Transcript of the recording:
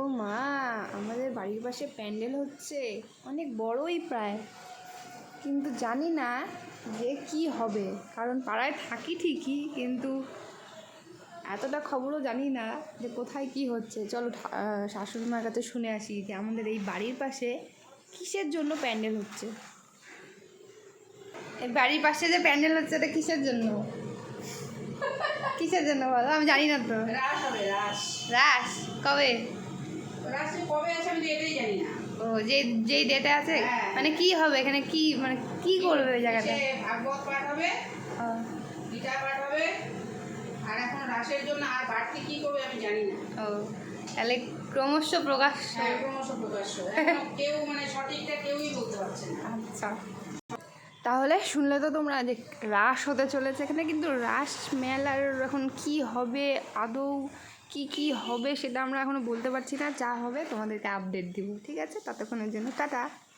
ও মা, আমাদের বাড়ির পাশে প্যান্ডেল হচ্ছে, অনেক বড়ই প্রায়, কিন্তু জানি না যে কি হবে, কারণ পাড়ায় থাকি ঠিকই, কিন্তু এতটা খবরও জানি না যে কোথায় কি হচ্ছে। চলো শাশুড়ি মার কাছে শুনে আসি যে আমাদের এই বাড়ির পাশে কিসের জন্য প্যান্ডেল হচ্ছে। এই বাড়ির পাশে যে প্যান্ডেল হচ্ছে এটা কিসের জন্য? কিসের জন্য বলো, আমি জানি না তো। রাস হবে, রাস। রাস কবে? রাস কবে আছে আমি এটাই জানি না। ও, যেই ডেটে আছে। হ্যাঁ। মানে কি হবে এখানে, কি মানে কি করবে ওই জায়গাটা? ভাগবত পাঠ হবে, ও, গীতা পাঠ হবে, আর এখন রাসের জন্য আর বাড়তি কি করবে আমি জানি না। ও, তাহলে ক্রমশ প্রকাশ। হ্যাঁ, ক্রমশ প্রকাশ্য। এখনো কেউ মানে সঠিকটা কেউই বলতে পারছে না। আচ্ছা, তাহলে শুনলে তো তোমরা যে রাস হতে চলেছে এখানে, কিন্তু রাস মেলার এখন কি হবে আদৌ, কি কি হবে সেটা আমরা এখনো বলতে পারছি না। যা হবে তোমাদেরকে আপডেট দিব, ঠিক আছে? ততক্ষণের জন্য টাটা।